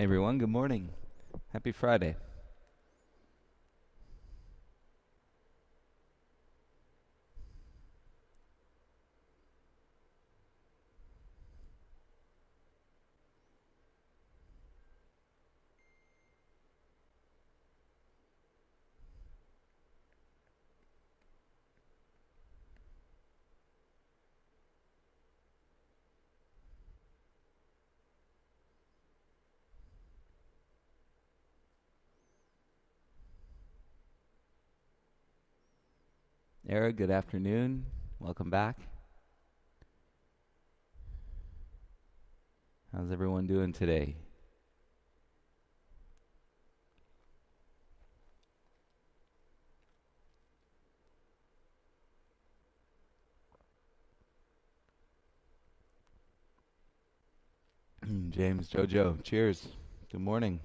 Hey everyone, good morning. Happy Friday. Eric, good afternoon. Welcome back. How's everyone doing today? James, Jojo, cheers. Good morning.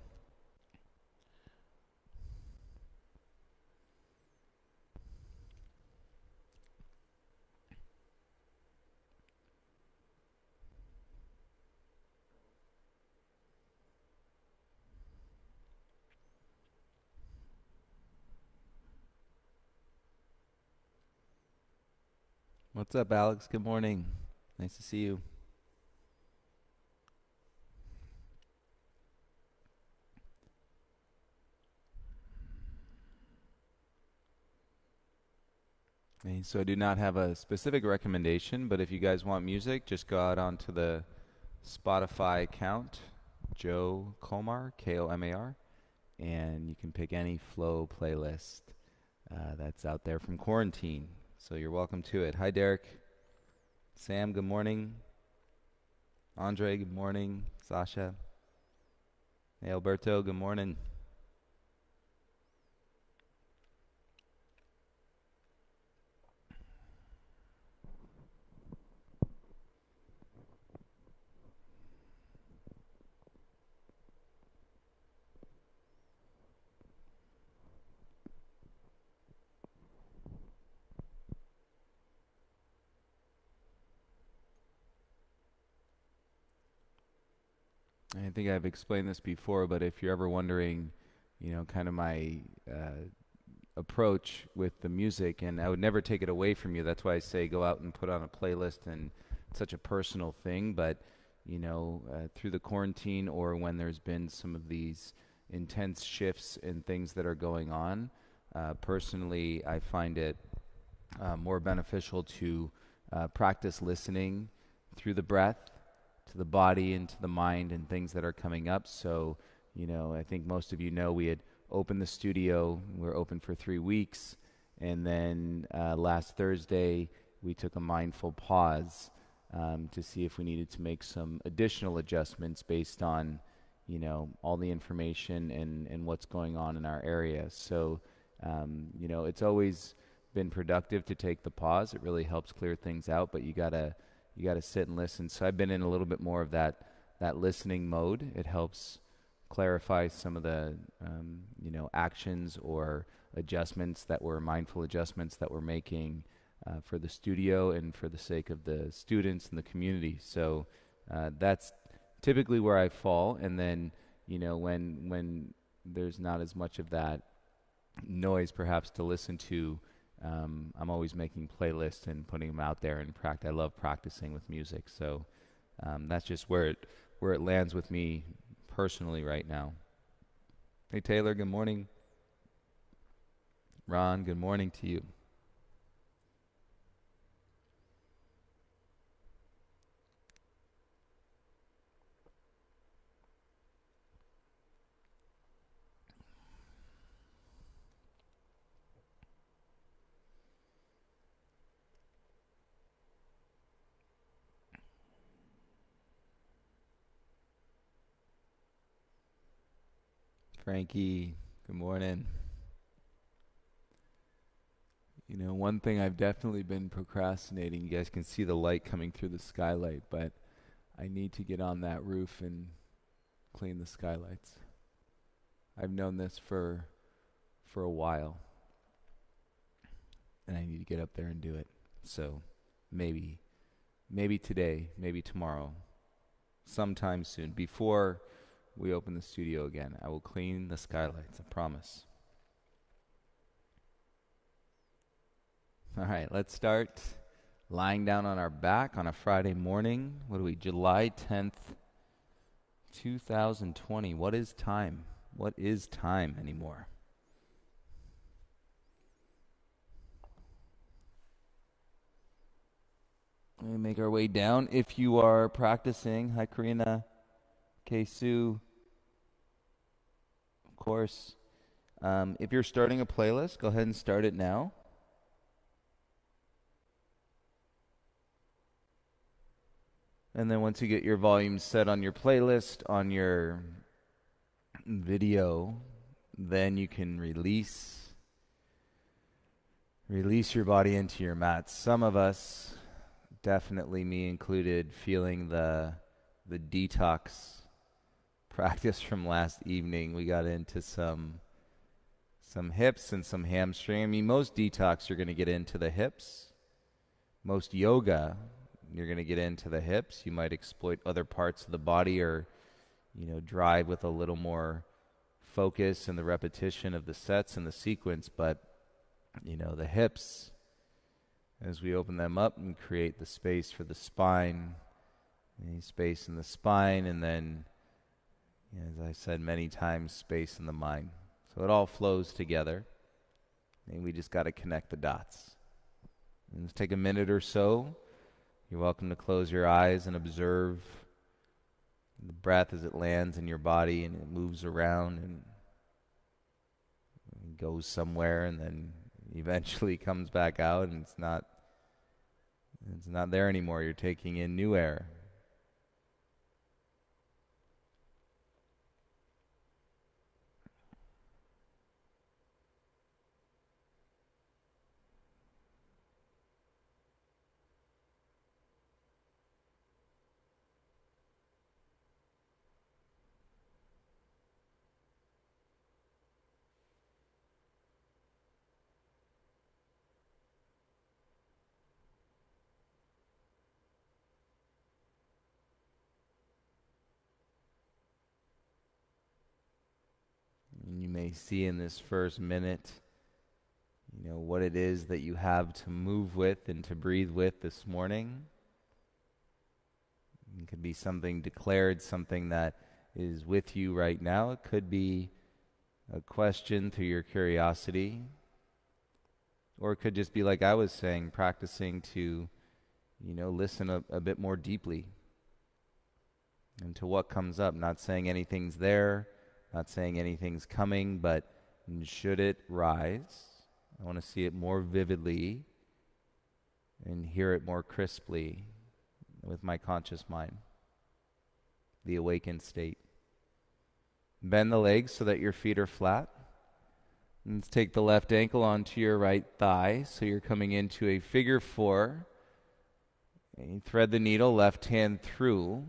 What's up, Alex? Good morning. Nice to see you. Hey, so I do not have a specific recommendation, but if you guys want music, just go out onto the Spotify account, Joe Komar, Komar, and you can pick any flow playlist that's out there from quarantine. So you're welcome to it. Hi, Derek. Sam, good morning. Andre, good morning. Sasha. Hey, Alberto, good morning. I think I've explained this before, but if you're ever wondering, kind of my approach with the music, and I would never take it away from you. That's why I say go out and put on a playlist, and it's such a personal thing. But, through the quarantine or when there's been some of these intense shifts in things that are going on, personally, I find it more beneficial to practice listening through the breath to the body and to the mind and things that are coming up. So, I think most of you know we had opened the studio. We were open for 3 weeks. And then last Thursday, we took a mindful pause to see if we needed to make some additional adjustments based on, all the information and what's going on in our area. So, it's always been productive to take the pause. It really helps clear things out, but you gotta sit and listen. So I've been in a little bit more of that listening mode. It helps clarify some of the actions or adjustments that we're mindful adjustments that we're making for the studio and for the sake of the students and the community. So that's typically where I fall. And then when there's not as much of that noise perhaps to listen to, I'm always making playlists and putting them out there and practice. I love practicing with music, so that's just where it lands with me personally right now. Hey Taylor, good morning. Ron, good morning to you. Frankie, good morning. One thing I've definitely been procrastinating. You guys can see the light coming through the skylight, but I need to get on that roof and clean the skylights. I've known this for a while, and I need to get up there and do it. So maybe, maybe today, maybe tomorrow, sometime soon, before we open the studio again. I will clean the skylights, I promise. All right, let's start lying down on our back on a Friday morning. What are we, July 10th, 2020. What is time? What is time anymore? We make our way down. If you are practicing, hi Karina, Kesu, of course. If you're starting a playlist, go ahead and start it now. And then once you get your volume set on your playlist, on your video, then you can release your body into your mat. Some of us, definitely me included, feeling the detox practice from last evening. We got into some hips and some hamstring. I mean, most detox you're going to get into the hips. Most yoga you're going to get into the hips. You might exploit other parts of the body, or drive with a little more focus and the repetition of the sets and the sequence. But the hips, as we open them up and create the space for the spine, any space in the spine, and then, as I said many times, space in the mind. So it all flows together, and we just got to connect the dots. And let's take a minute or so. You're welcome to close your eyes and observe the breath as it lands in your body and it moves around and goes somewhere and then eventually comes back out, and it's not there anymore. You're taking in new air. And you may see in this first minute, what it is that you have to move with and to breathe with this morning. It could be something declared, something that is with you right now. It could be a question through your curiosity. Or it could just be, like I was saying, practicing to, listen a bit more deeply and to what comes up. Not saying anything's there, not saying anything's coming, but should it rise, I want to see it more vividly and hear it more crisply with my conscious mind, the awakened state. Bend the legs so that your feet are flat. Let's take the left ankle onto your right thigh, so you're coming into a figure four. And you thread the needle, left hand through,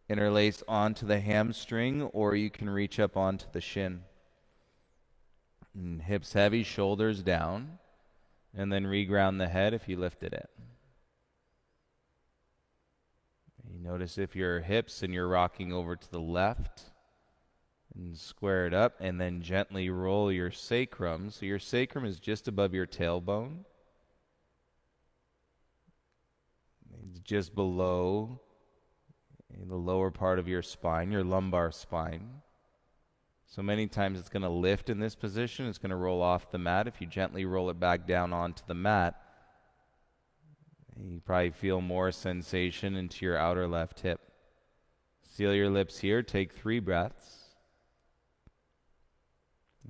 interlace onto the hamstring, or you can reach up onto the shin. And hips heavy, shoulders down, and then reground the head if you lifted it. You notice if your hips and you're rocking over to the left, and square it up, and then gently roll your sacrum. So your sacrum is just above your tailbone. It's just below the lower part of your spine, your lumbar spine. So many times it's going to lift in this position. It's going to roll off the mat. If you gently roll it back down onto the mat, you probably feel more sensation into your outer left hip. Seal your lips here. Take 3 breaths.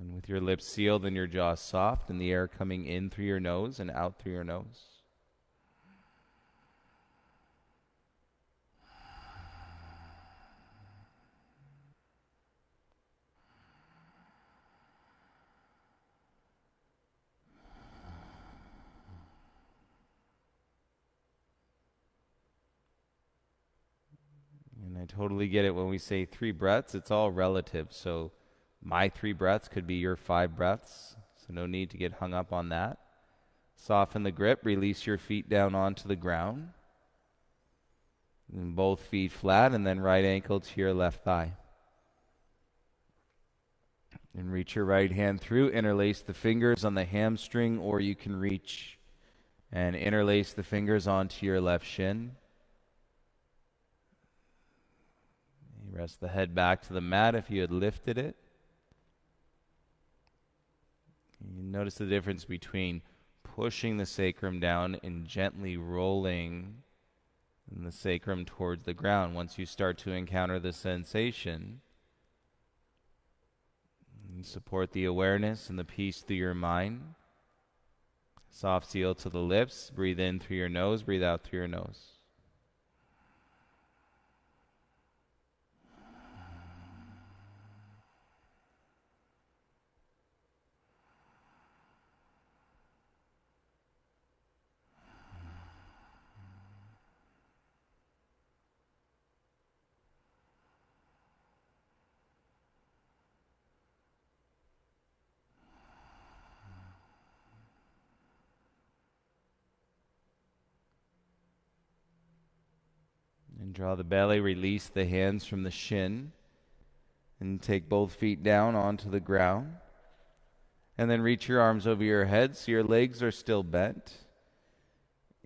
And with your lips sealed and your jaw soft and the air coming in through your nose and out through your nose. And I totally get it when we say 3 breaths, it's all relative. So my 3 breaths could be your 5 breaths, so no need to get hung up on that. Soften the grip, release your feet down onto the ground. And both feet flat, and then right ankle to your left thigh. And reach your right hand through, interlace the fingers on the hamstring, or you can reach and interlace the fingers onto your left shin. You rest the head back to the mat if you had lifted it. You notice the difference between pushing the sacrum down and gently rolling the sacrum towards the ground. Once you start to encounter the sensation, you support the awareness and the peace through your mind. Soft seal to the lips. Breathe in through your nose. Breathe out through your nose. And draw the belly, release the hands from the shin, and take both feet down onto the ground. And then reach your arms over your head so your legs are still bent.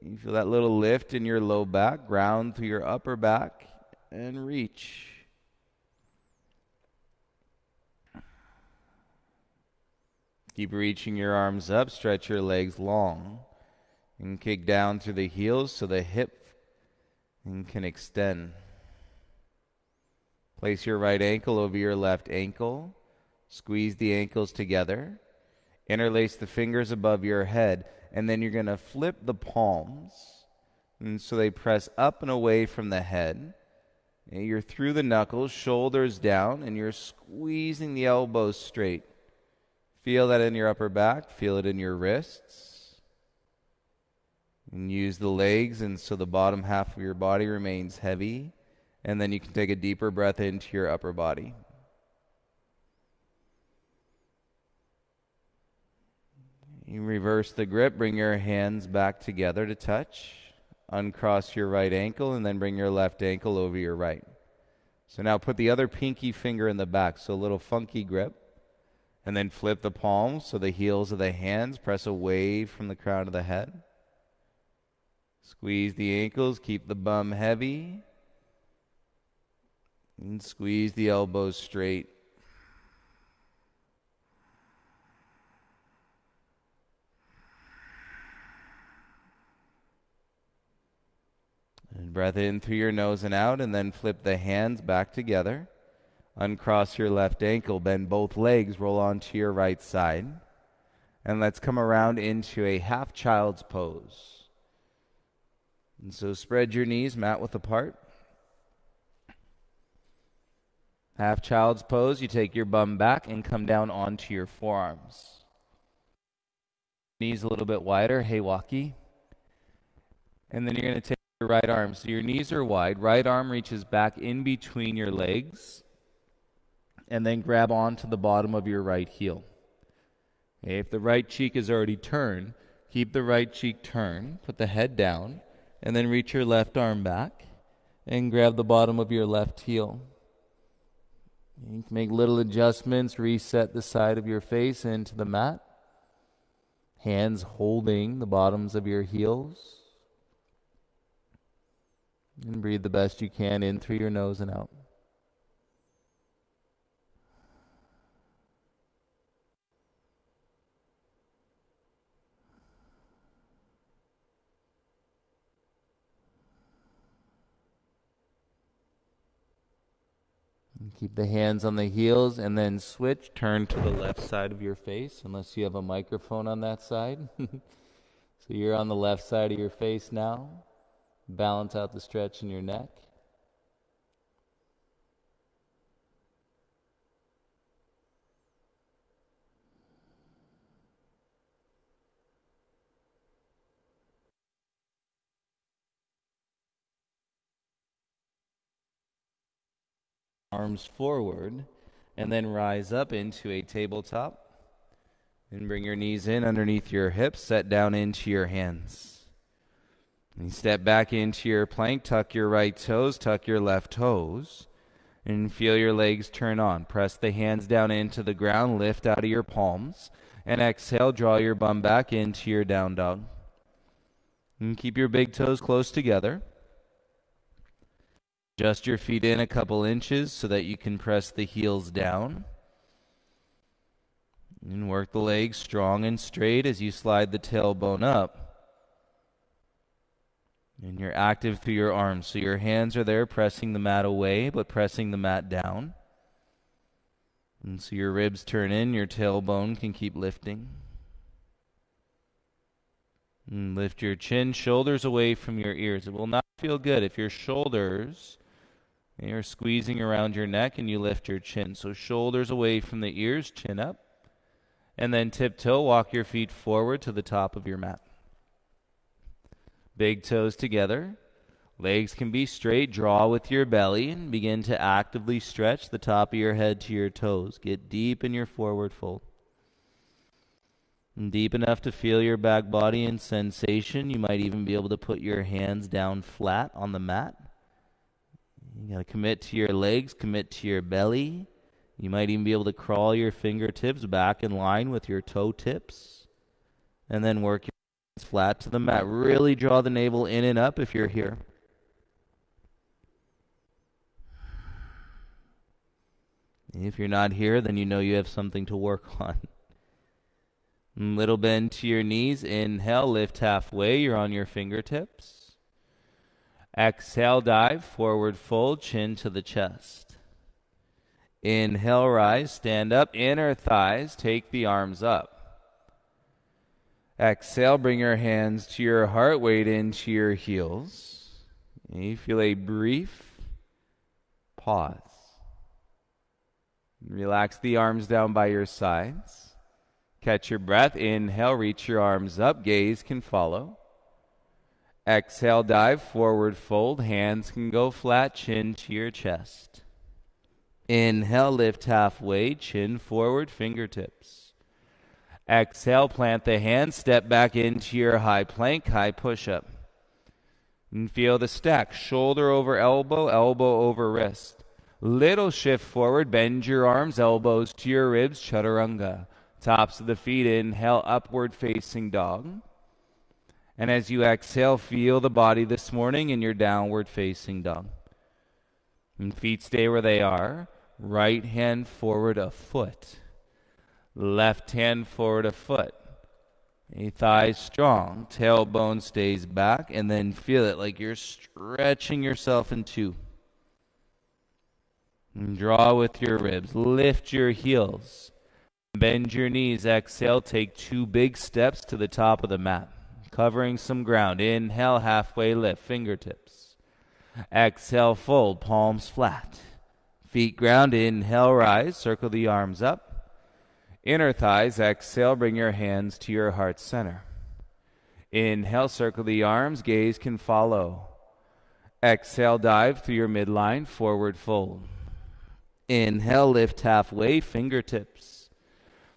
You feel that little lift in your low back, ground through your upper back, and reach. Keep reaching your arms up, stretch your legs long, and kick down through the heels so the hip can extend. Place your right ankle over your left ankle. Squeeze the ankles together. Interlace the fingers above your head. And then you're going to flip the palms. And so they press up and away from the head. And you're through the knuckles, shoulders down, and you're squeezing the elbows straight. Feel that in your upper back. Feel it in your wrists. And use the legs, and so the bottom half of your body remains heavy. And then you can take a deeper breath into your upper body. You reverse the grip, bring your hands back together to touch. Uncross your right ankle, and then bring your left ankle over your right. So now put the other pinky finger in the back, so a little funky grip. And then flip the palms, so the heels of the hands press away from the crown of the head. Squeeze the ankles, keep the bum heavy, and squeeze the elbows straight. And breath in through your nose and out, and then flip the hands back together. Uncross your left ankle, bend both legs, roll onto your right side. And let's come around into a half child's pose. And so spread your knees, mat width apart. Half child's pose, you take your bum back and come down onto your forearms. Knees a little bit wider, heiwaki. And then you're going to take your right arm. So your knees are wide, right arm reaches back in between your legs, and then grab onto the bottom of your right heel. Okay, if the right cheek is already turned, keep the right cheek turned, put the head down, and then reach your left arm back and grab the bottom of your left heel. You can make little adjustments, reset the side of your face into the mat. Hands holding the bottoms of your heels. And breathe the best you can in through your nose and out. Keep the hands on the heels and then switch. Turn to the left side of your face, unless you have a microphone on that side. So you're on the left side of your face now. Balance out the stretch in your neck. Arms forward, and then rise up into a tabletop. And bring your knees in underneath your hips, set down into your hands. And step back into your plank, tuck your right toes, tuck your left toes. And feel your legs turn on. Press the hands down into the ground, lift out of your palms, and exhale, draw your bum back into your down dog. And keep your big toes close together. Adjust your feet in a couple inches so that you can press the heels down. And work the legs strong and straight as you slide the tailbone up. And you're active through your arms. So your hands are there pressing the mat away, but pressing the mat down. And so your ribs turn in, your tailbone can keep lifting. And lift your chin, shoulders away from your ears. It will not feel good if your shoulders are squeezing around your neck and you lift your chin. So shoulders away from the ears, chin up. And then tiptoe, walk your feet forward to the top of your mat. Big toes together. Legs can be straight. Draw with your belly and begin to actively stretch the top of your head to your toes. Get deep in your forward fold. And deep enough to feel your back body and sensation. You might even be able to put your hands down flat on the mat. You got to commit to your legs, commit to your belly. You might even be able to crawl your fingertips back in line with your toe tips. And then work your hands flat to the mat. Really draw the navel in and up if you're here. If you're not here, then you know you have something to work on. Little bend to your knees. Inhale, lift halfway. You're on your fingertips. Exhale, dive, forward fold, chin to the chest. Inhale, rise, stand up, inner thighs, take the arms up. Exhale, bring your hands to your heart, weight into your heels. And you feel a brief pause. Relax the arms down by your sides. Catch your breath. Inhale, reach your arms up. Gaze can follow. Exhale, dive, forward fold. Hands can go flat, chin to your chest. Inhale, lift halfway, chin forward, fingertips. Exhale, plant the hands, step back into your high plank, high push-up. And feel the stack, shoulder over elbow, elbow over wrist. Little shift forward, bend your arms, elbows to your ribs, chaturanga. Tops of the feet, inhale, upward facing dog. And as you exhale, feel the body this morning in your downward facing dog. And feet stay where they are. Right hand forward a foot. Left hand forward a foot. A thigh strong. Tailbone stays back. And then feel it like you're stretching yourself in two. And draw with your ribs. Lift your heels. Bend your knees. Exhale. Take two big steps to the top of the mat. Covering some ground. Inhale, halfway lift. Fingertips. Exhale, fold. Palms flat. Feet ground. Inhale, rise. Circle the arms up. Inner thighs. Exhale, bring your hands to your heart center. Inhale, circle the arms. Gaze can follow. Exhale, dive through your midline. Forward fold. Inhale, lift halfway. Fingertips.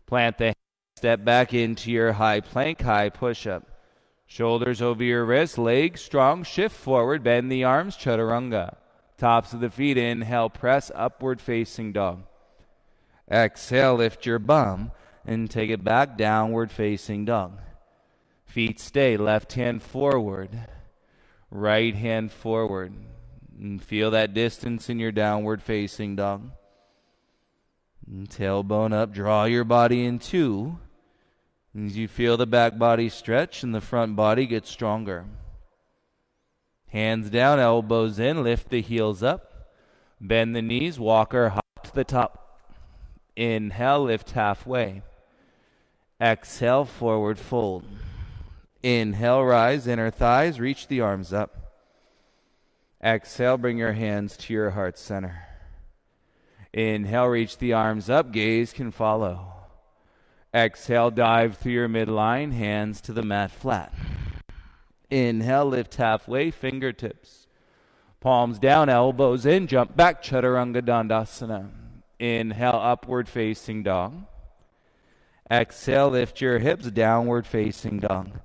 Plant the hands. Step back into your high plank, high push-up. Shoulders over your wrists. Legs strong. Shift forward. Bend the arms. Chaturanga. Tops of the feet, inhale, press upward facing dog. Exhale, lift your bum and take it back, downward facing dog. Feet stay, left hand forward, right hand forward. And feel that distance in your downward facing dog. And tailbone up, draw your body in two. As you feel the back body stretch and the front body get stronger. Hands down, elbows in, lift the heels up. Bend the knees, walker hop to the top. Inhale, lift halfway. Exhale, forward fold. Inhale, rise, inner thighs, reach the arms up. Exhale, bring your hands to your heart center. Inhale, reach the arms up, gaze can follow. Exhale, dive through your midline, hands to the mat flat. Inhale, lift halfway, fingertips. Palms down, elbows in, jump back, chaturanga dandasana. Inhale, upward facing dog. Exhale, lift your hips, downward facing dog.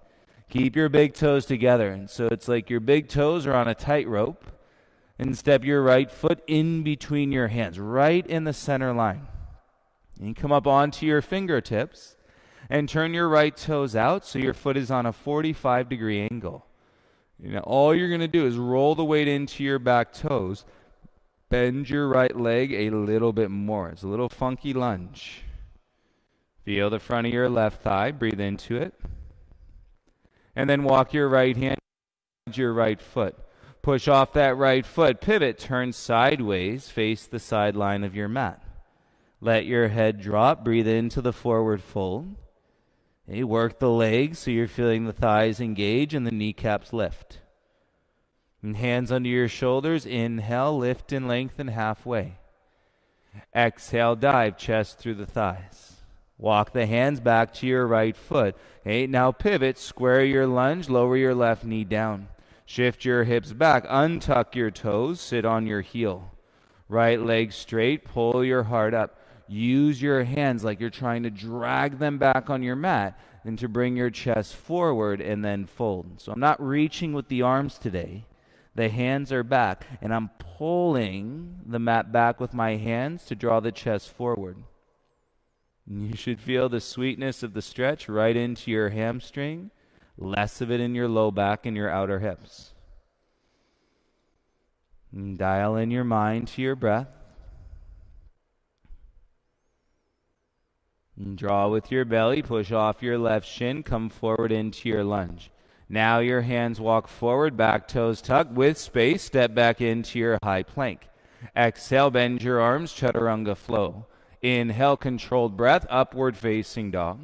Keep your big toes together. And so it's like your big toes are on a tightrope. And step your right foot in between your hands, right in the center line. And come up onto your fingertips and turn your right toes out so your foot is on a 45-degree angle. All you're going to do is roll the weight into your back toes, bend your right leg a little bit more. It's a little funky lunge. Feel the front of your left thigh, breathe into it. And then walk your right hand to your right foot. Push off that right foot, pivot, turn sideways, face the sideline of your mat. Let your head drop, breathe into the forward fold. Okay, work the legs so you're feeling the thighs engage and the kneecaps lift. And hands under your shoulders, inhale, lift and lengthen halfway. Exhale, dive, chest through the thighs. Walk the hands back to your right foot. Okay, now pivot, square your lunge, lower your left knee down. Shift your hips back, untuck your toes, sit on your heel. Right leg straight, pull your heart up. Use your hands like you're trying to drag them back on your mat and to bring your chest forward and then fold. So I'm not reaching with the arms today. The hands are back, and I'm pulling the mat back with my hands to draw the chest forward. And you should feel the sweetness of the stretch right into your hamstring, less of it in your low back and your outer hips. And dial in your mind to your breath. And draw with your belly, push off your left shin, come forward into your lunge. Now your hands walk forward, back toes tucked with space, step back into your high plank. Exhale, bend your arms, chaturanga flow. Inhale, controlled breath, upward facing dog.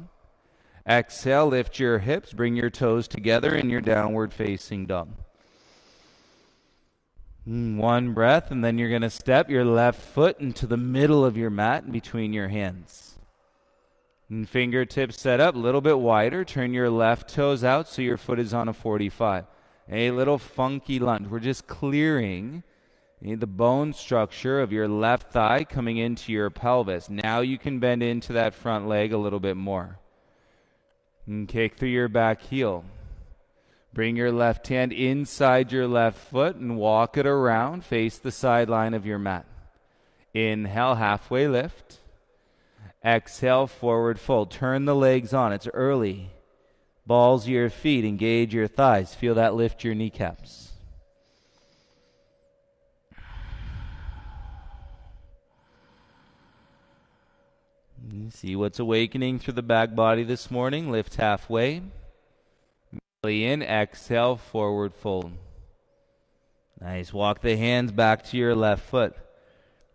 Exhale, lift your hips, bring your toes together in your downward facing dog. One breath, and then you're going to step your left foot into the middle of your mat between your hands. And fingertips set up a little bit wider. Turn your left toes out so your foot is on a 45. A little funky lunge. We're just clearing the bone structure of your left thigh coming into your pelvis. Now you can bend into that front leg a little bit more. And kick through your back heel. Bring your left hand inside your left foot and walk it around. Face the sideline of your mat. Inhale, halfway lift. Exhale, forward fold. Turn the legs on. It's early. Balls of your feet. Engage your thighs. Feel that lift your kneecaps. See what's awakening through the back body this morning. Lift halfway. Belly in. Exhale, forward fold. Nice. Walk the hands back to your left foot.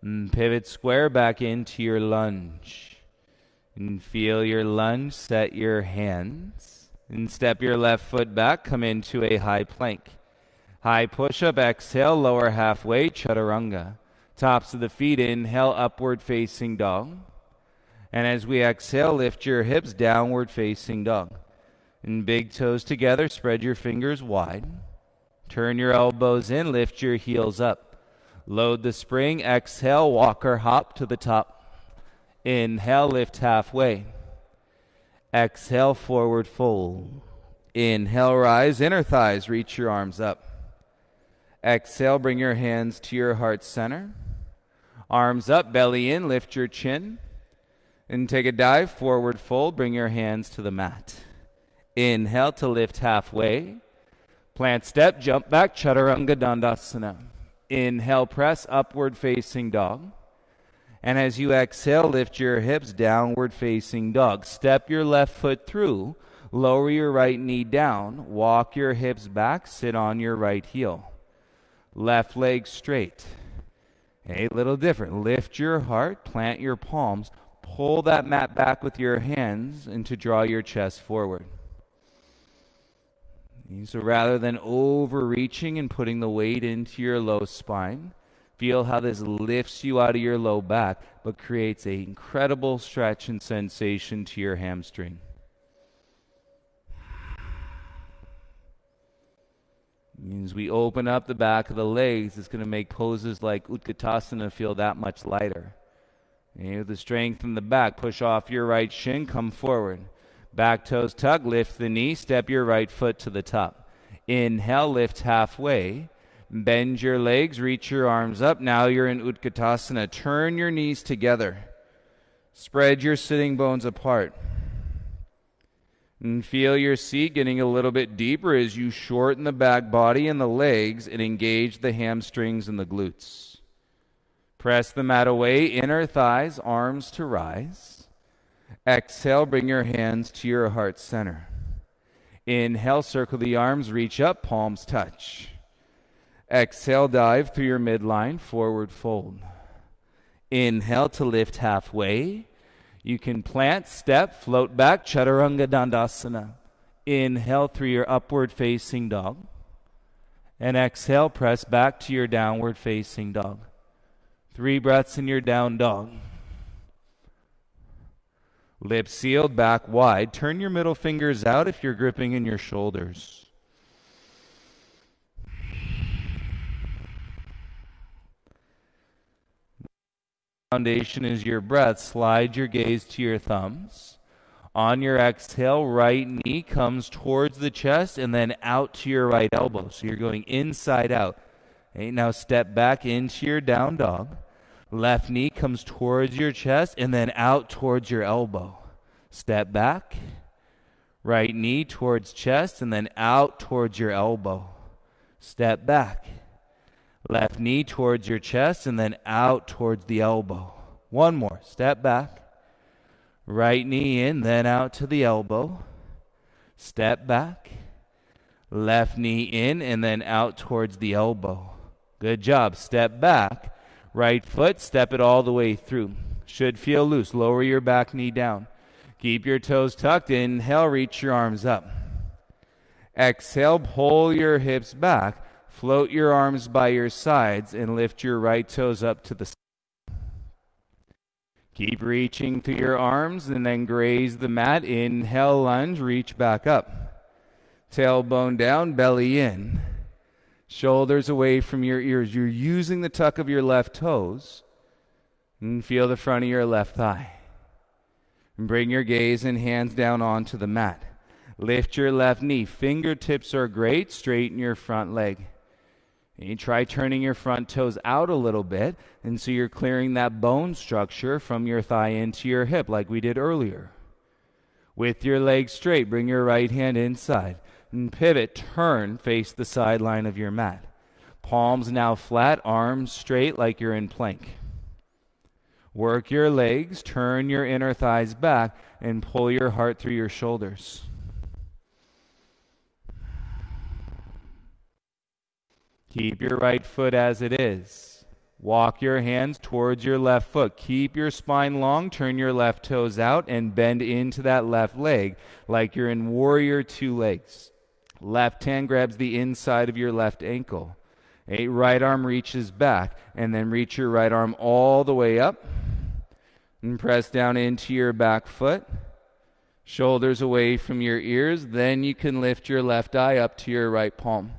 And pivot square back into your lunge. And feel your lunge. Set your hands. And step your left foot back. Come into a high plank. High push-up. Exhale, lower halfway. Chaturanga. Tops of the feet. Inhale, upward facing dog. And as we exhale, lift your hips, downward facing dog. And big toes together, spread your fingers wide. Turn your elbows in, lift your heels up. Load the spring, exhale, walk or hop to the top. Inhale, lift halfway. Exhale, forward fold. Inhale, rise, inner thighs, reach your arms up. Exhale, bring your hands to your heart center. Arms up, belly in, lift your chin. And take a dive, forward fold, bring your hands to the mat. Inhale to lift halfway. Plant step, jump back, chaturanga dandasana. Inhale, press, upward facing dog. And as you exhale, lift your hips, downward facing dog. Step your left foot through, lower your right knee down, walk your hips back, sit on your right heel. Left leg straight. A little different. Lift your heart, plant your palms. Pull that mat back with your hands and to draw your chest forward. So rather than overreaching and putting the weight into your low spine, feel how this lifts you out of your low back, but creates an incredible stretch and sensation to your hamstring. As we open up the back of the legs, it's going to make poses like Utkatasana feel that much lighter. The strength in the back. Push off your right shin, come forward. Back toes tuck, lift the knee, step your right foot to the top. Inhale, lift halfway. Bend your legs, reach your arms up. Now you're in Utkatasana. Turn your knees together. Spread your sitting bones apart. And feel your seat getting a little bit deeper as you shorten the back body and the legs and engage the hamstrings and the glutes. Press the mat away, inner thighs, arms to rise. Exhale, bring your hands to your heart center. Inhale, circle the arms, reach up, palms touch. Exhale, dive through your midline, forward fold. Inhale to lift halfway. You can plant, step, float back, Chaturanga Dandasana. Inhale through your upward facing dog. And exhale, press back to your downward facing dog. 3 breaths in your down dog. Lips sealed, back wide. Turn your middle fingers out if you're gripping in your shoulders. Foundation is your breath. Slide your gaze to your thumbs. On your exhale, right knee comes towards the chest and then out to your right elbow. So you're going inside out. Okay, now step back into your down dog. Left knee comes towards your chest and then out towards your elbow. Step back. Right knee towards chest and then out towards your elbow. Step back. Left knee towards your chest and then out towards the elbow. One more. Step back. Right knee in, then out to the elbow. Step back. Left knee in and then out towards the elbow. Good job. Step back. Right foot, step it all the way through. Should feel loose. Lower your back knee down. Keep your toes tucked. Inhale, reach your arms up. Exhale, pull your hips back. Float your arms by your sides and lift your right toes up to the side. Keep reaching through your arms and then graze the mat. Inhale, lunge, reach back up. Tailbone down, belly in. Shoulders away from your ears. You're using the tuck of your left toes. And feel the front of your left thigh. And bring your gaze and hands down onto the mat. Lift your left knee. Fingertips are great. Straighten your front leg. And you try turning your front toes out a little bit, and so you're clearing that bone structure from your thigh into your hip like we did earlier. With your legs straight, bring your right hand inside. And pivot, turn, face the sideline of your mat. Palms now flat, arms straight like you're in plank. Work your legs, turn your inner thighs back, and pull your heart through your shoulders. Keep your right foot as it is. Walk your hands towards your left foot. Keep your spine long, turn your left toes out, and bend into that left leg like you're in warrior 2 legs. Left hand grabs the inside of your left ankle. Right arm reaches back, and then reach your right arm all the way up. And press down into your back foot. Shoulders away from your ears. Then you can lift your left eye up to your right palm.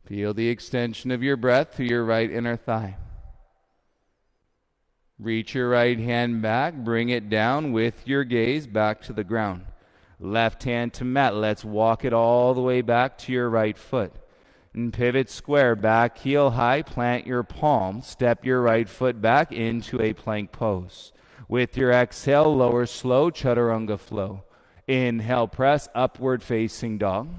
Feel the extension of your breath through your right inner thigh. Reach your right hand back, bring it down with your gaze back to the ground. Left hand to mat. Let's walk it all the way back to your right foot. And pivot square, back heel high, plant your palm, step your right foot back into a plank pose. With your exhale, lower slow, Chaturanga flow. Inhale, press, upward facing dog.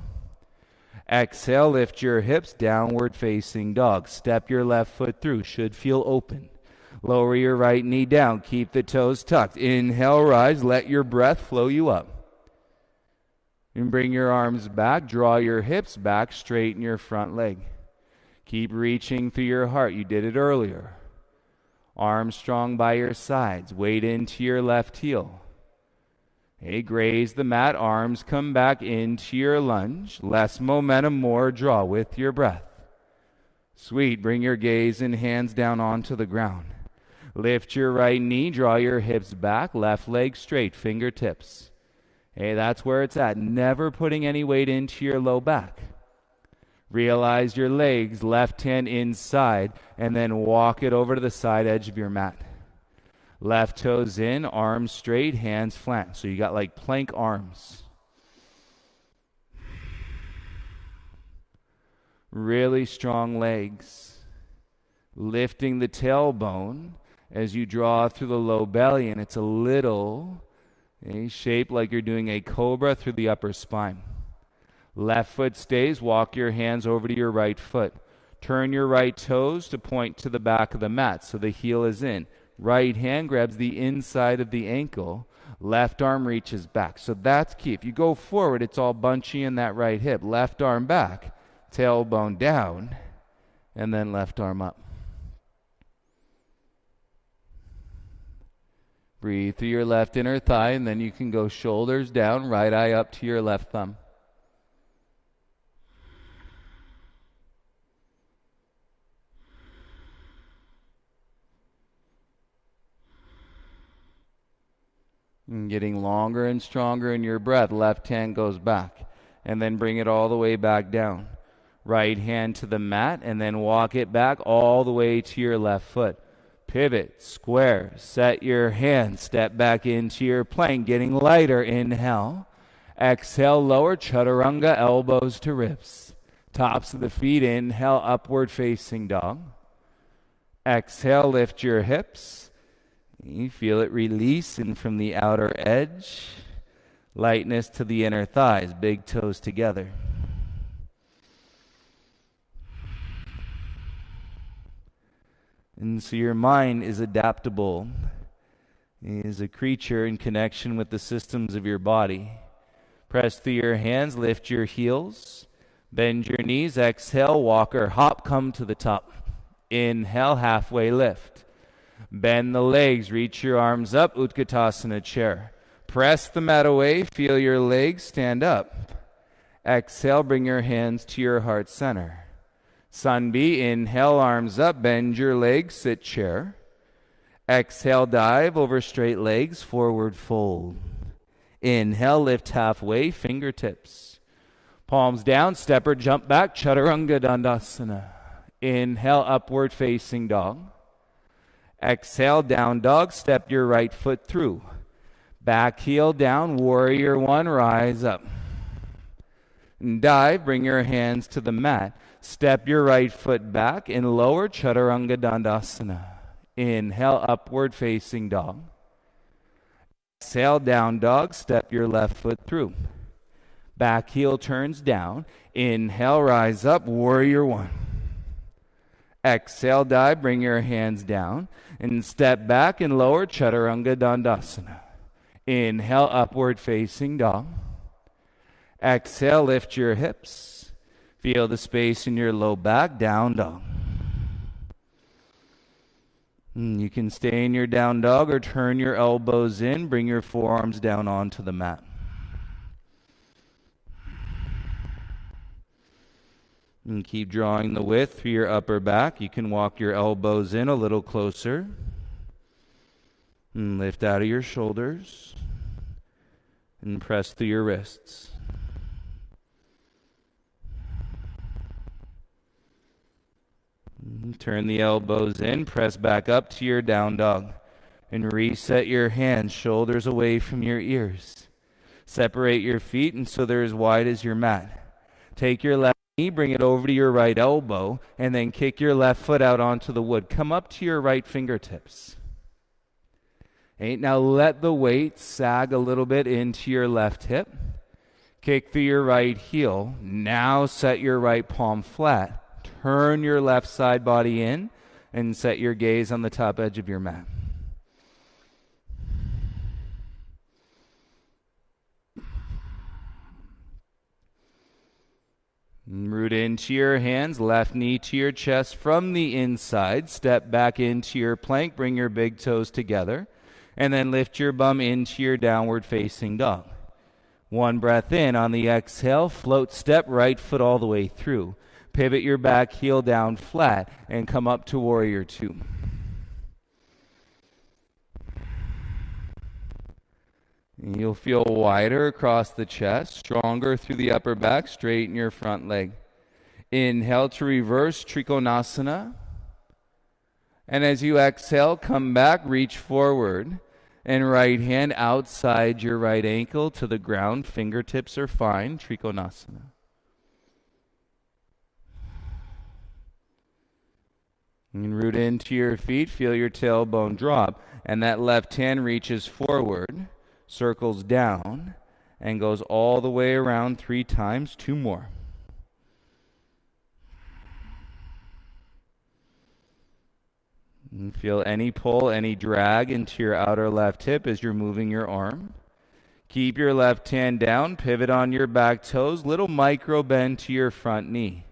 Exhale, lift your hips, downward facing dog. Step your left foot through, should feel open. Lower your right knee down, keep the toes tucked. Inhale, rise, let your breath flow you up. And bring your arms back, draw your hips back, straighten your front leg. Keep reaching through your heart, you did it earlier. Arms strong by your sides, weight into your left heel. Graze the mat, arms come back into your lunge. Less momentum, more draw with your breath. Sweet, bring your gaze and hands down onto the ground. Lift your right knee, draw your hips back, left leg straight, fingertips. That's where it's at. Never putting any weight into your low back. Realize your legs, left hand inside, and then walk it over to the side edge of your mat. Left toes in, arms straight, hands flat. So you got like plank arms. Really strong legs. Lifting the tailbone as you draw through the low belly, and it's a little shaped like you're doing a cobra through the upper spine. Left foot stays. Walk your hands over to your right foot. Turn your right toes to point to the back of the mat so the heel is in. Right hand grabs the inside of the ankle. Left arm reaches back. So that's key. If you go forward, it's all bunchy in that right hip. Left arm back, tailbone down, and then left arm up. Breathe through your left inner thigh, and then you can go shoulders down, right eye up to your left thumb. And getting longer and stronger in your breath. Left hand goes back, and then bring it all the way back down. Right hand to the mat, and then walk it back all the way to your left foot. Pivot, square, set your hands, step back into your plank, getting lighter. Inhale. Exhale, lower, chaturanga, elbows to ribs. Tops of the feet, inhale, upward facing dog. Exhale, lift your hips. You feel it releasing from the outer edge. Lightness to the inner thighs, big toes together. And so your mind is adaptable. It is a creature in connection with the systems of your body. Press through your hands, lift your heels, bend your knees, exhale, walk or hop, come to the top. Inhale, halfway lift. Bend the legs, reach your arms up, Utkatasana chair. Press the mat away, feel your legs stand up. Exhale, bring your hands to your heart center. Sun B, inhale, arms up, bend your legs, sit chair. Exhale, dive over straight legs, forward fold. Inhale, lift halfway, fingertips. Palms down, step or jump back, Chaturanga Dandasana. Inhale, upward facing dog. Exhale, down dog, step your right foot through. Back heel down, warrior one, rise up. And dive, bring your hands to the mat. Step your right foot back and lower, Chaturanga Dandasana. Inhale, upward facing dog. Exhale, down dog, step your left foot through. Back heel turns down. Inhale, rise up, warrior one. Exhale, dive, bring your hands down and step back and lower, Chaturanga Dandasana. Inhale, upward facing dog. Exhale, lift your hips. Feel the space in your low back, down dog. You can stay in your down dog or turn your elbows in, bring your forearms down onto the mat. And keep drawing the width through your upper back. You can walk your elbows in a little closer. And lift out of your shoulders. And press through your wrists. Turn the elbows in, press back up to your down dog, and reset your hands, shoulders away from your ears. Separate your feet and so they're as wide as your mat. Take your left knee, bring it over to your right elbow, and then kick your left foot out onto the wood. Come up to your right fingertips. Now let the weight sag a little bit into your left hip. Kick through your right heel. Now set your right palm flat. Turn your left side body in and set your gaze on the top edge of your mat. Root into your hands, left knee to your chest from the inside. Step back into your plank, bring your big toes together, and then lift your bum into your downward facing dog. One breath in. On the exhale, float step, right foot all the way through. Pivot your back heel down flat and come up to warrior two. You'll feel wider across the chest, stronger through the upper back, straighten your front leg. Inhale to reverse Trikonasana. And as you exhale, come back, reach forward, and right hand outside your right ankle to the ground. Fingertips are fine, Trikonasana. And root into your feet, feel your tailbone drop, and that left hand reaches forward, circles down, and goes all the way around 3 times. 2 more. And feel any pull, any drag into your outer left hip as you're moving your arm. Keep your left hand down, pivot on your back toes, little micro bend to your front knee.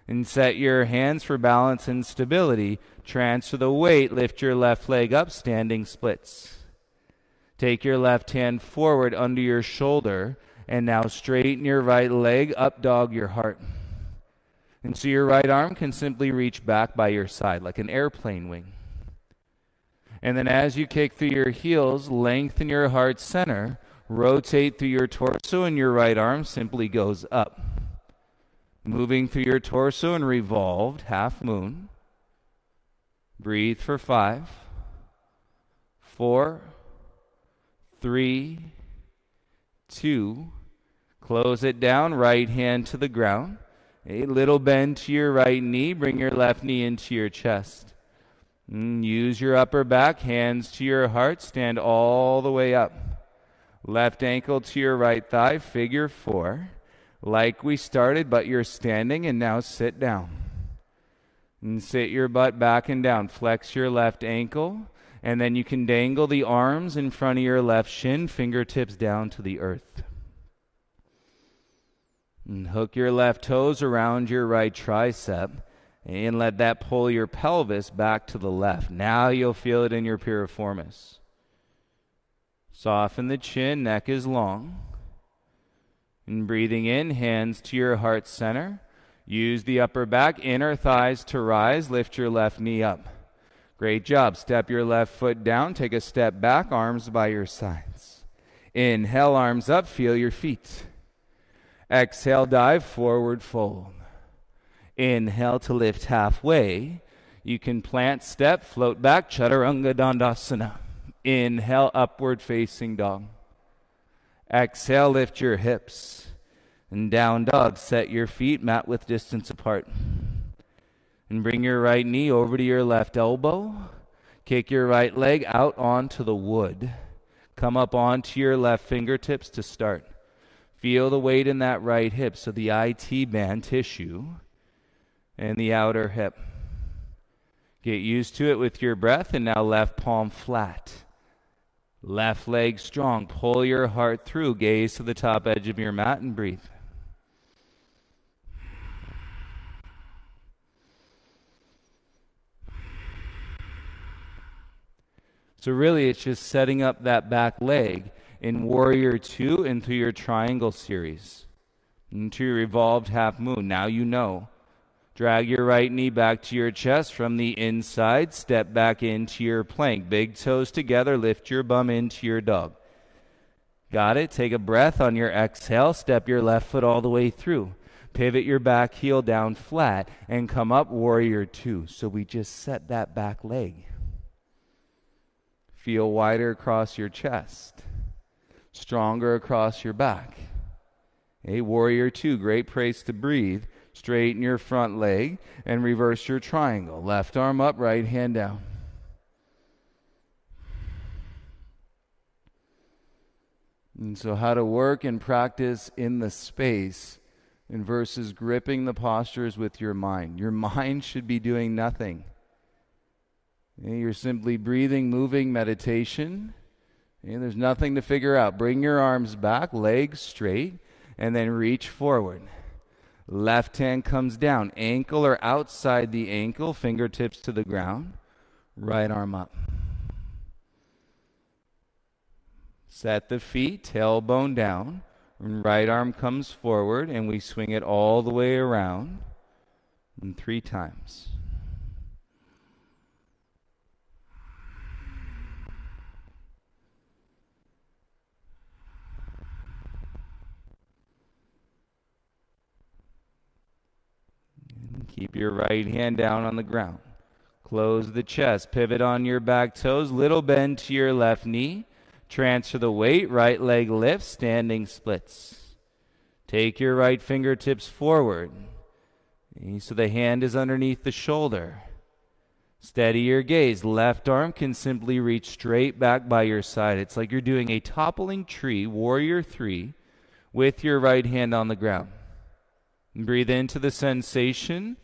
And set your hands for balance and stability. Transfer the weight, lift your left leg up, standing splits. Take your left hand forward under your shoulder, and now straighten your right leg, up dog your heart. And so your right arm can simply reach back by your side like an airplane wing. And then as you kick through your heels, lengthen your heart center, rotate through your torso, and your right arm simply goes up. Moving through your torso and revolved, half moon. Breathe for 5, 4, 3, 2. Close it down, right hand to the ground. A little bend to your right knee, bring your left knee into your chest. Use your upper back, hands to your heart, stand all the way up. Left ankle to your right thigh, figure 4. Like we started, but you're standing, and now sit down. And sit your butt back and down. Flex your left ankle, and then you can dangle the arms in front of your left shin, fingertips down to the earth. And hook your left toes around your right tricep, and let that pull your pelvis back to the left. Now you'll feel it in your piriformis. Soften the chin, neck is long. And breathing in, hands to your heart center. Use the upper back, inner thighs to rise. Lift your left knee up. Great job. Step your left foot down. Take a step back, arms by your sides. Inhale, arms up. Feel your feet. Exhale, dive, forward fold. Inhale to lift halfway. You can plant, step, float back, Chaturanga Dandasana. Inhale, upward facing dog. Exhale, lift your hips. And down dog, set your feet mat width distance apart. And bring your right knee over to your left elbow. Kick your right leg out onto the wood. Come up onto your left fingertips to start. Feel the weight in that right hip, so the IT band tissue and the outer hip. Get used to it with your breath, and now left palm flat. Left leg strong. Pull your heart through. Gaze to the top edge of your mat and breathe. So really, it's just setting up that back leg in Warrior 2 and through your triangle series. Into your revolved half moon. Now you know. Drag your right knee back to your chest from the inside. Step back into your plank. Big toes together. Lift your bum into your dog. Got it? Take a breath on your exhale. Step your left foot all the way through. Pivot your back heel down flat and come up, Warrior 2. So we just set that back leg. Feel wider across your chest. Stronger across your back. A Warrior 2, great place to breathe. Straighten your front leg and reverse your triangle. Left arm up, right hand down. And so how to work and practice in the space and versus gripping the postures with your mind. Your mind should be doing nothing. You're simply breathing, moving, meditation. There's nothing to figure out. Bring your arms back, legs straight, and then reach forward. Left hand comes down, ankle or outside the ankle, fingertips to the ground, right arm up. Set the feet, tailbone down, and right arm comes forward, and we swing it all the way around, and 3 times. Keep your right hand down on the ground. Close the chest. Pivot on your back toes. Little bend to your left knee. Transfer the weight. Right leg lifts. Standing splits. Take your right fingertips forward. So the hand is underneath the shoulder. Steady your gaze. Left arm can simply reach straight back by your side. It's like you're doing a toppling tree, warrior 3, with your right hand on the ground. Breathe into the sensation,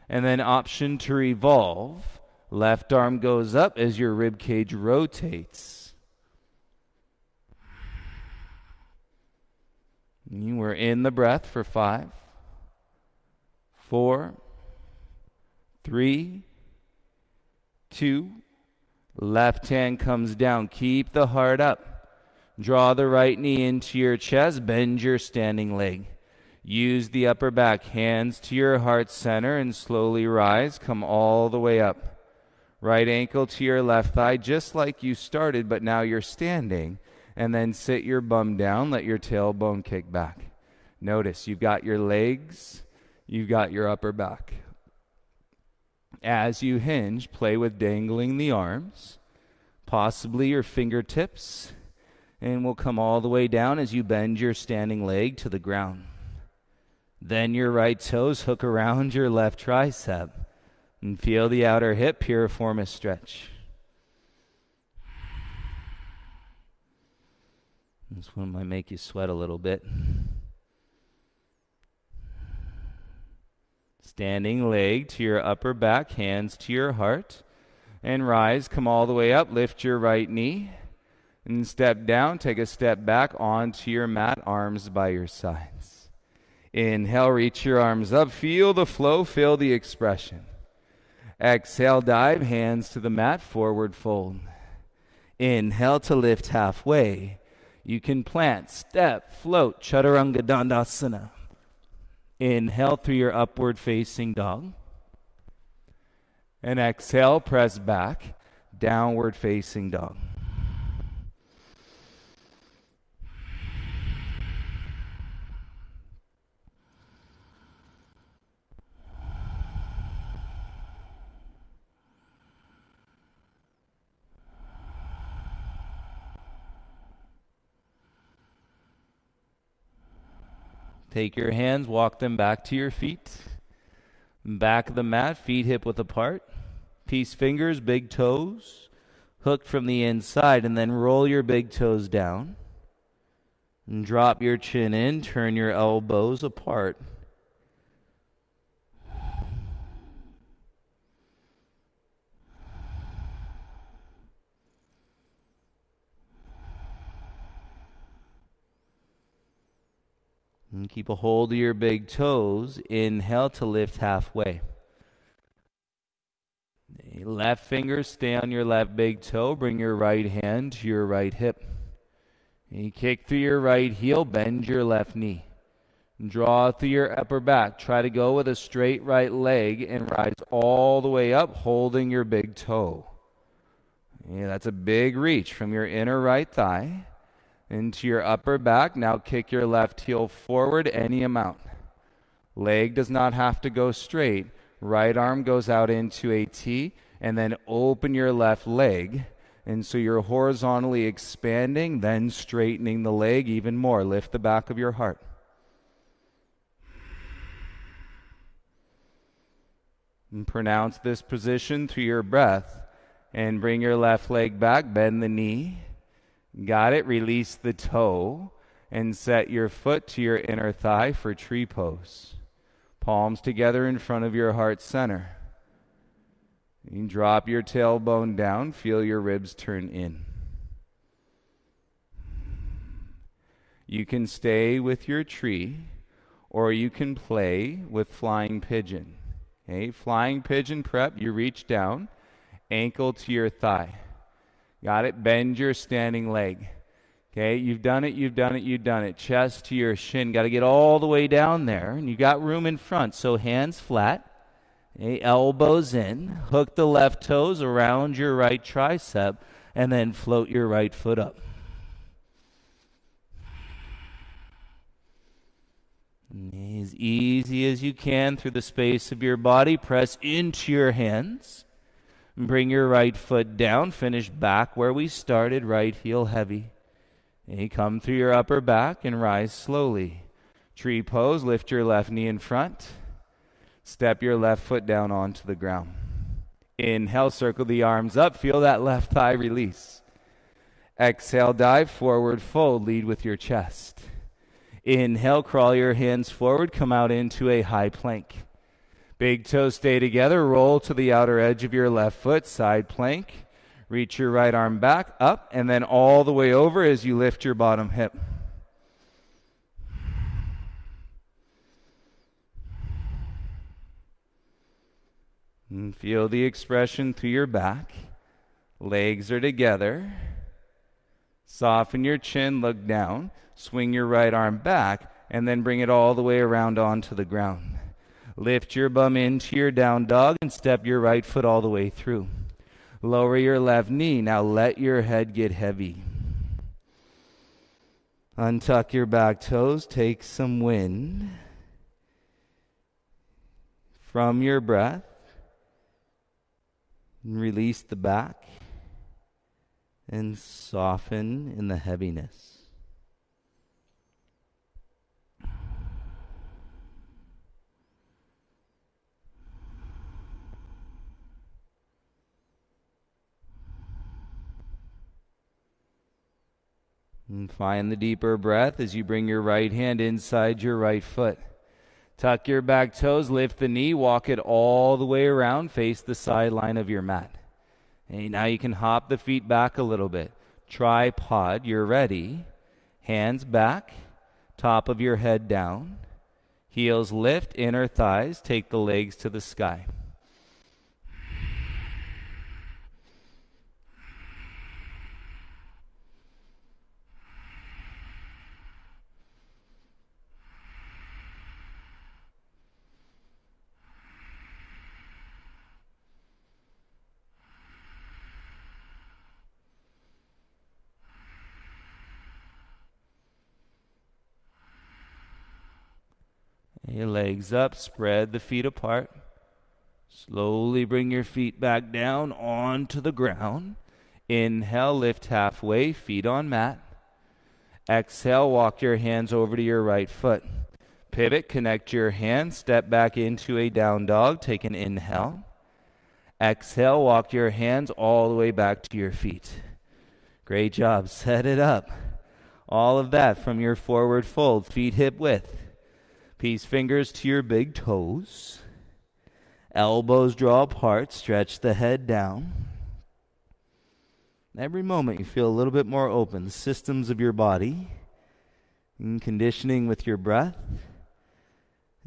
and then option to revolve. Left arm goes up as your rib cage rotates. You were in the breath for 5, 4, 3, 2. Left hand comes down. Keep the heart up. Draw the right knee into your chest. Bend your standing leg. Use the upper back. Hands to your heart center and slowly rise. Come all the way up. Right ankle to your left thigh, just like you started, but now you're standing. And then sit your bum down. Let your tailbone kick back. Notice you've got your legs. You've got your upper back. As you hinge, play with dangling the arms, possibly your fingertips, and we'll come all the way down as you bend your standing leg to the ground. Then your right toes hook around your left tricep and feel the outer hip piriformis stretch. This one might make you sweat a little bit. Standing leg to your upper back, hands to your heart, and rise. Come all the way up, lift your right knee, and step down. Take a step back onto your mat, arms by your sides. Inhale, reach your arms up, feel the flow, feel the expression. Exhale, dive, hands to the mat, forward fold. Inhale to lift halfway. You can plant, step, float, Chaturanga Dandasana. Inhale through your upward facing dog. And exhale, press back, downward facing dog. Take your hands, walk them back to your feet. Back of the mat, feet hip width apart. Peace fingers, big toes, hooked from the inside, and then roll your big toes down. And drop your chin in, turn your elbows apart. And keep a hold of your big toes. Inhale to lift halfway. Left finger, stay on your left big toe. Bring your right hand to your right hip. And you kick through your right heel, bend your left knee. Draw through your upper back. Try to go with a straight right leg and rise all the way up, holding your big toe. Yeah, that's a big reach from your inner right thigh into your upper back. Now kick your left heel forward any amount. Leg does not have to go straight. Right arm goes out into a T, and then open your left leg. And so you're horizontally expanding, then straightening the leg even more. Lift the back of your heart. And pronounce this position through your breath. And bring your left leg back, bend the knee. Got it? Release the toe and set your foot to your inner thigh for tree pose. Palms together in front of your heart center. You can drop your tailbone down, feel your ribs turn in. You can stay with your tree, or you can play with flying pigeon. Okay, flying pigeon prep, you reach down, ankle to your thigh. Got it? Bend your standing leg. Okay, you've done it, you've done it, you've done it. Chest to your shin. Got to get all the way down there. And you got room in front. So hands flat. Okay, elbows in. Hook the left toes around your right tricep. And then float your right foot up. And as easy as you can through the space of your body, press into your hands. Bring your right foot down. Finish back where we started. Right heel heavy. And you come through your upper back and rise slowly. Tree pose. Lift your left knee in front. Step your left foot down onto the ground. Inhale, circle the arms up. Feel that left thigh release. Exhale, dive forward, fold, lead with your chest. Inhale, crawl your hands forward, come out into a high plank. Big toes stay together, roll to the outer edge of your left foot, side plank. Reach your right arm back, up, and then all the way over as you lift your bottom hip. And feel the expression through your back. Legs are together. Soften your chin, look down. Swing your right arm back, and then bring it all the way around onto the ground. Lift your bum into your down dog and step your right foot all the way through. Lower your left knee. Now let your head get heavy. Untuck your back toes. Take some wind from your breath. And release the back and soften in the heaviness. And find the deeper breath as you bring your right hand inside your right foot. Tuck your back toes, lift the knee, walk it all the way around, face the sideline of your mat. And now you can hop the feet back a little bit. Tripod, you're ready. Hands back, top of your head down. Heels lift, inner thighs, take the legs to the sky. Your legs up, spread the feet apart. Slowly bring your feet back down onto the ground. Inhale, lift halfway, feet on mat. Exhale, walk your hands over to your right foot. Pivot, connect your hands, step back into a down dog. Take an inhale. Exhale, walk your hands all the way back to your feet. Great job. Set it up. All of that from your forward fold, feet hip width. Peace fingers to your big toes. Elbows draw apart. Stretch the head down. Every moment you feel a little bit more open. The systems of your body. And conditioning with your breath.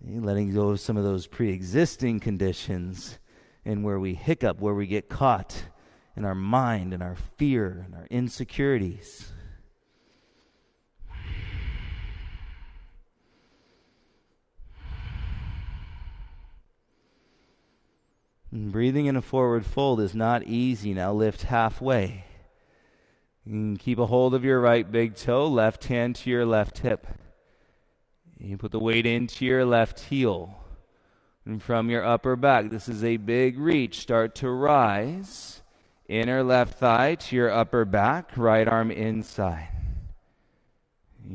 And letting go of some of those pre-existing conditions. And where we hiccup, where we get caught in our mind and our fear and our insecurities. And breathing in a forward fold is not easy. Now lift halfway. You can keep a hold of your right big toe, left hand to your left hip. You put the weight into your left heel. And from your upper back, this is a big reach. Start to rise. Inner left thigh to your upper back, right arm inside.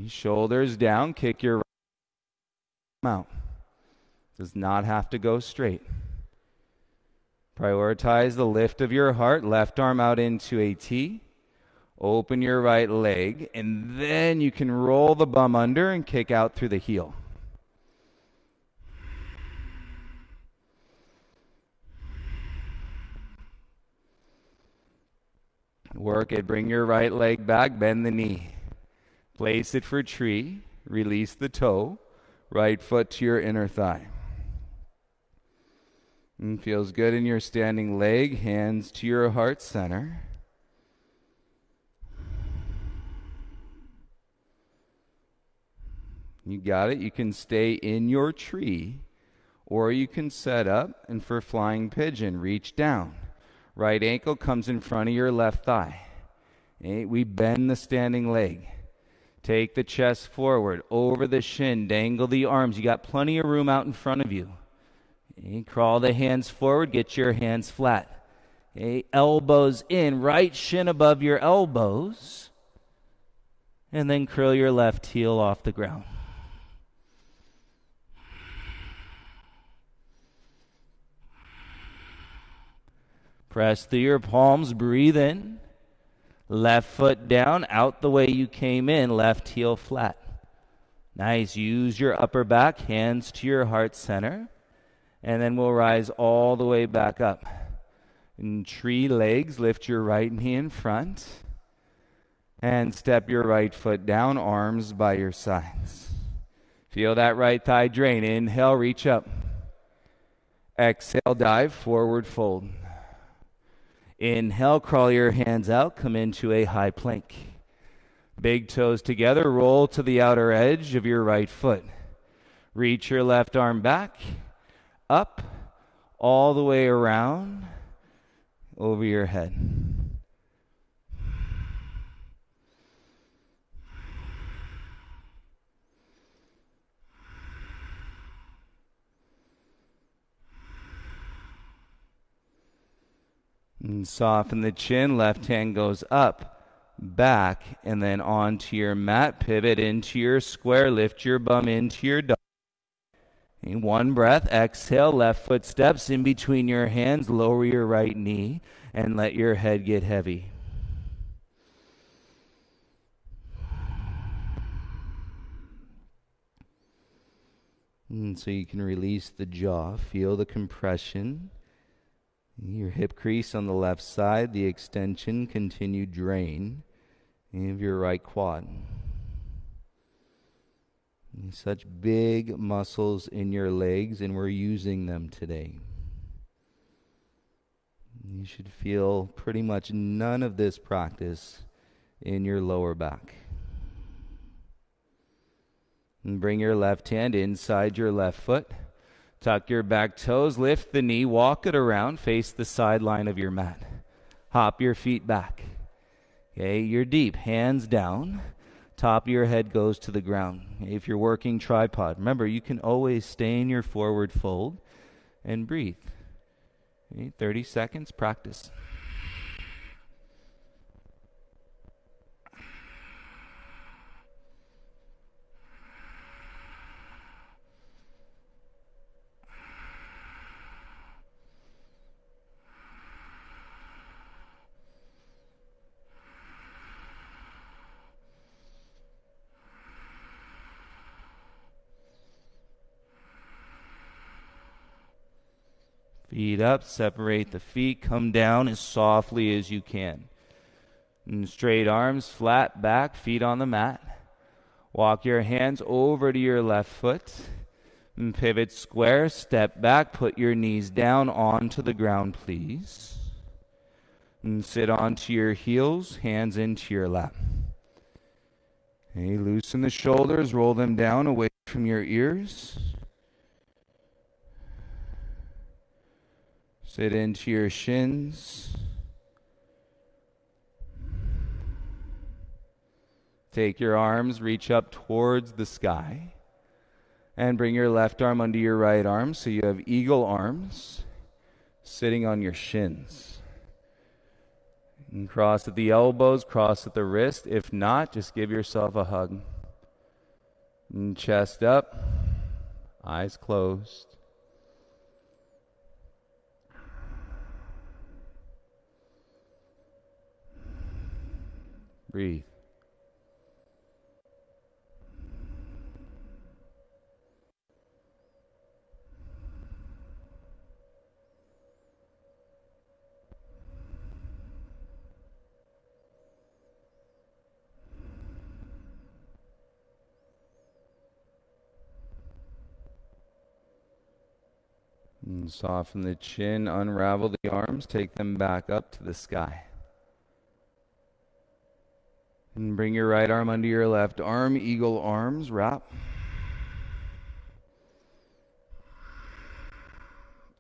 Shoulders down, kick your right arm out. Does not have to go straight. Prioritize the lift of your heart, left arm out into a T. Open your right leg, and then you can roll the bum under and kick out through the heel. Work it. Bring your right leg back, bend the knee. Place it for tree. Release the toe. Right foot to your inner thigh. And feels good in your standing leg. Hands to your heart center. You got it. You can stay in your tree, or you can set up, and for flying pigeon, reach down. Right ankle comes in front of your left thigh. Okay, we bend the standing leg. Take the chest forward, over the shin, dangle the arms. You got plenty of room out in front of you. Okay, crawl the hands forward, get your hands flat. Okay, elbows in, right shin above your elbows. And then curl your left heel off the ground. Press through your palms, breathe in. Left foot down, out the way you came in, left heel flat. Nice, use your upper back, hands to your heart center. And then we'll rise all the way back up. In tree legs, lift your right knee in front. And step your right foot down, arms by your sides. Feel that right thigh drain. Inhale, reach up. Exhale, dive, forward fold. Inhale, crawl your hands out, come into a high plank. Big toes together, roll to the outer edge of your right foot. Reach your left arm back, up, all the way around, over your head. And soften the chin, left hand goes up, back, and then onto your mat. Pivot into your square, lift your bum into your dog. And one breath, exhale, left foot steps in between your hands, lower your right knee, and let your head get heavy. And so you can release the jaw, feel the compression. Your hip crease on the left side, the extension, continued drain of your right quad. Such big muscles in your legs, and we're using them today. You should feel pretty much none of this practice in your lower back. And bring your left hand inside your left foot. Tuck your back toes, lift the knee, walk it around, face the sideline of your mat. Hop your feet back. Okay, you're deep, hands down. Top of your head goes to the ground. If you're working tripod, remember you can always stay in your forward fold and breathe. Okay, 30 seconds, practice. Feet up, separate the feet, come down as softly as you can. And straight arms, flat back, feet on the mat. Walk your hands over to your left foot. And pivot square, step back, put your knees down onto the ground, please. And sit onto your heels, hands into your lap. Okay, loosen the shoulders, roll them down away from your ears. Sit into your shins. Take your arms, reach up towards the sky. And bring your left arm under your right arm so you have eagle arms sitting on your shins. And cross at the elbows, cross at the wrist. If not, just give yourself a hug. And chest up, eyes closed. Breathe. And soften the chin, unravel the arms, take them back up to the sky. And bring your right arm under your left arm, eagle arms, wrap.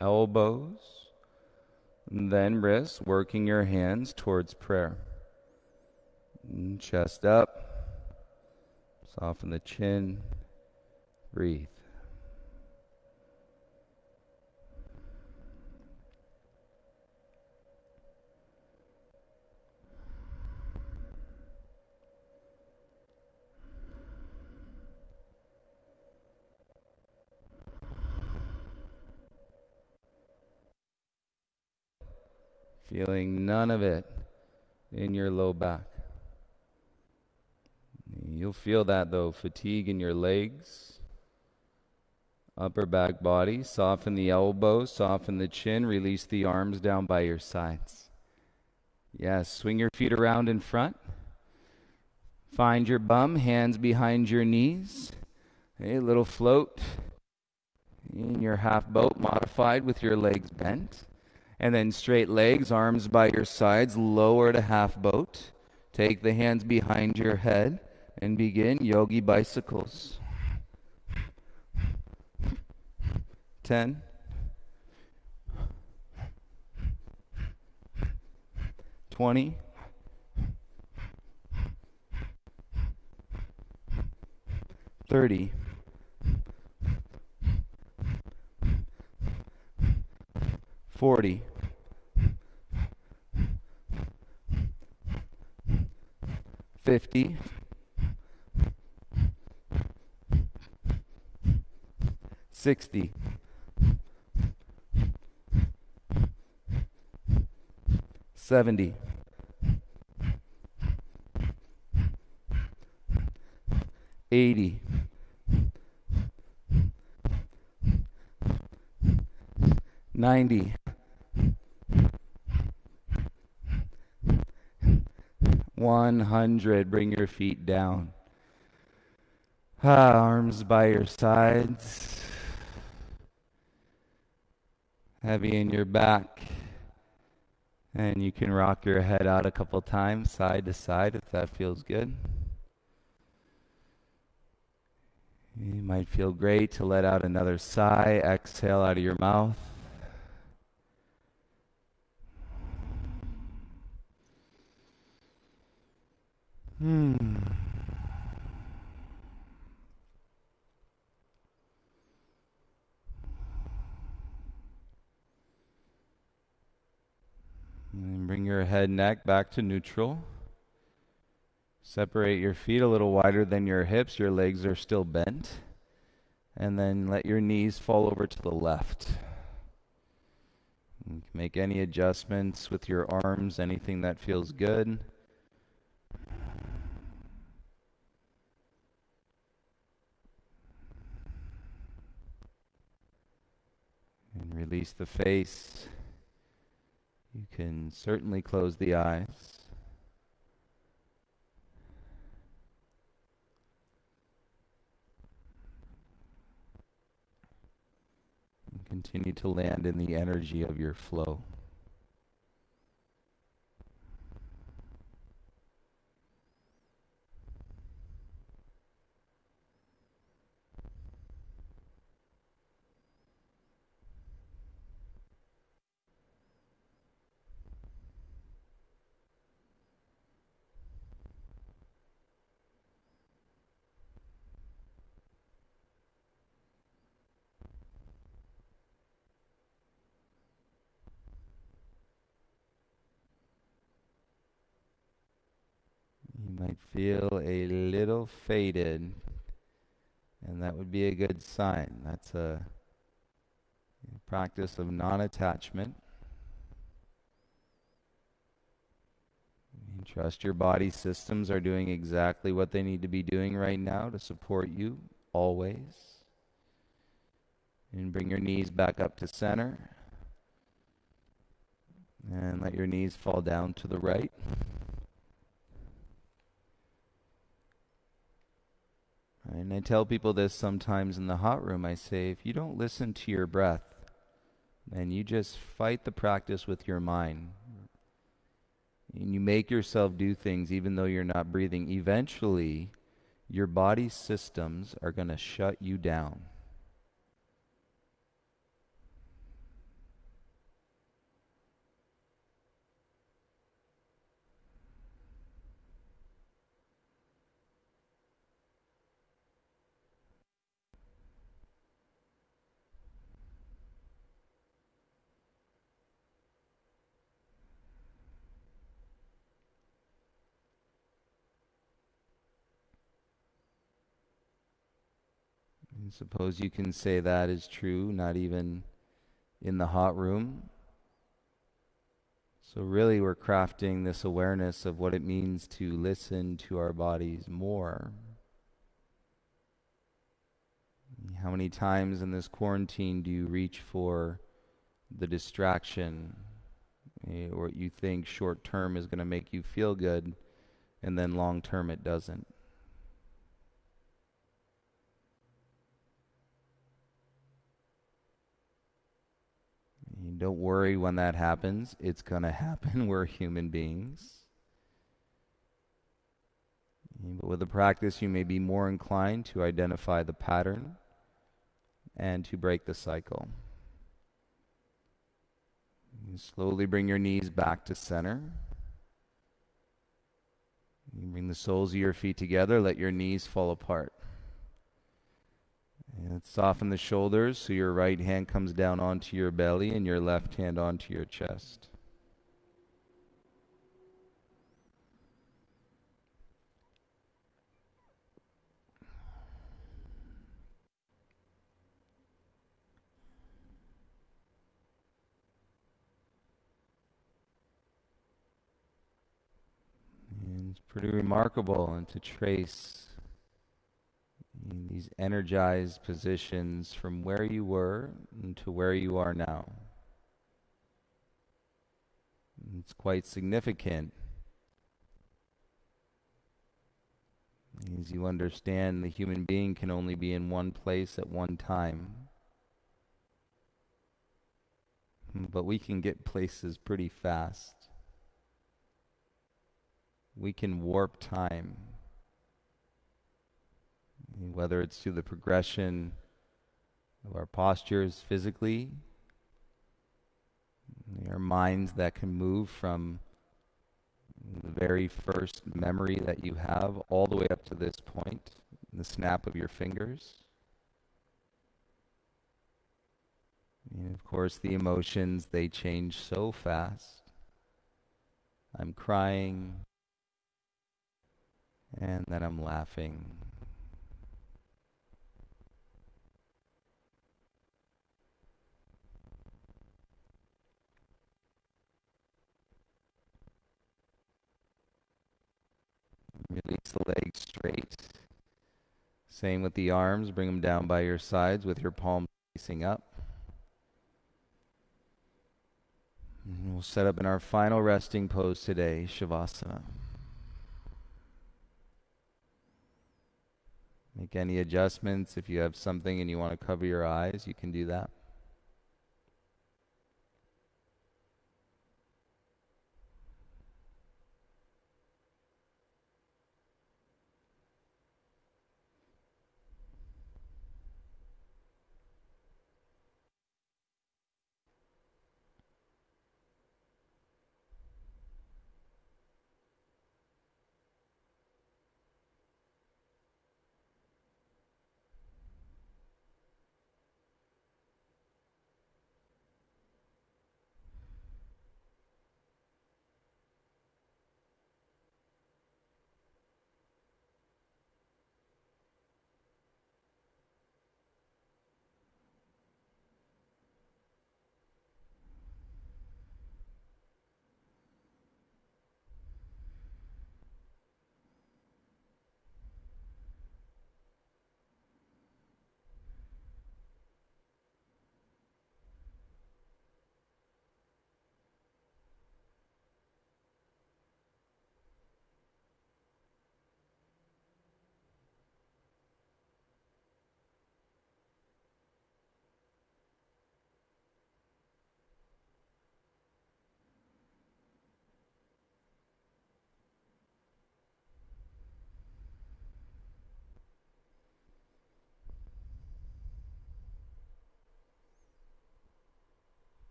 Elbows, and then wrists, working your hands towards prayer. And chest up, soften the chin, breathe. Feeling none of it in your low back. You'll feel that though, fatigue in your legs, upper back body. Soften the elbows, soften the chin, release the arms down by your sides. Yes, swing your feet around in front. Find your bum, hands behind your knees. A little float in your half boat, modified with your legs bent. And then straight legs, arms by your sides, lower to half boat. Take the hands behind your head and begin yogi bicycles. 10. 20. 30. 40. 50. 60. 70. 80. 90. 100. Bring your feet down. Arms by your sides. Heavy in your back. And you can rock your head out a couple times, side to side, if that feels good. You might feel great to let out another sigh. Exhale out of your mouth. And bring your head, neck back to neutral. Separate your feet a little wider than your hips. Your legs are still bent. And then let your knees fall over to the left. You can make any adjustments with your arms, anything that feels good. And release the face. You can certainly close the eyes. And continue to land in the energy of your flow. You might feel a little faded, and that would be a good sign. That's a practice of non-attachment. You trust your body systems are doing exactly what they need to be doing right now to support you, always. And bring your knees back up to center. And let your knees fall down to the right. And I tell people this sometimes in the hot room. I say, if you don't listen to your breath, and you just fight the practice with your mind, and you make yourself do things even though you're not breathing, eventually your body systems are going to shut you down. And suppose you can say that is true, not even in the hot room. So really we're crafting this awareness of what it means to listen to our bodies more. How many times in this quarantine do you reach for the distraction, or you think short term is going to make you feel good, and then long term it doesn't? Don't worry when that happens. It's going to happen. We're human beings. But with the practice, you may be more inclined to identify the pattern and to break the cycle. You slowly bring your knees back to center. You bring the soles of your feet together. Let your knees fall apart. And soften the shoulders so your right hand comes down onto your belly and your left hand onto your chest. And it's pretty remarkable, and to trace these energized positions from where you were to where you are now. It's quite significant as you understand the human being can only be in one place at one time. But we can get places pretty fast. We can warp time, whether it's through the progression of our postures physically, our minds that can move from the very first memory that you have all the way up to this point, the snap of your fingers. And of course, the emotions, they change so fast. I'm crying, and then I'm laughing. Release the legs straight. Same with the arms. Bring them down by your sides with your palms facing up. And we'll set up in our final resting pose today, Shavasana. Make any adjustments. If you have something and you want to cover your eyes, you can do that.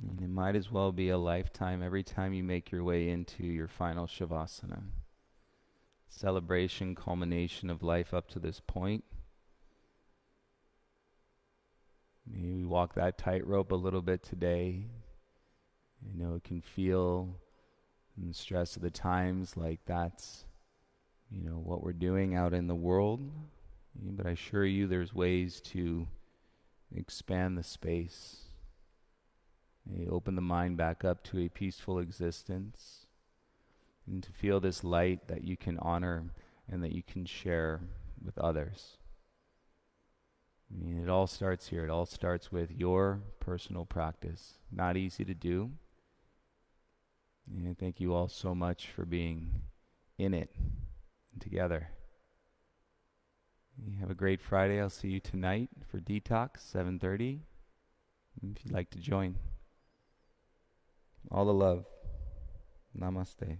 And it might as well be a lifetime every time you make your way into your final Shavasana. Celebration, culmination of life up to this point. Maybe we walk that tightrope a little bit today. You know, it can feel and the stress of the times, like that's, what we're doing out in the world. But I assure you there's ways to expand the space, open the mind back up to a peaceful existence, and to feel this light that you can honor and that you can share with others. It all starts here. It all starts with your personal practice. Not easy to do. And thank you all so much for being in it and together. You have a great Friday. I'll see you tonight for Detox, 7:30, if you'd like to join. All the love. Namaste.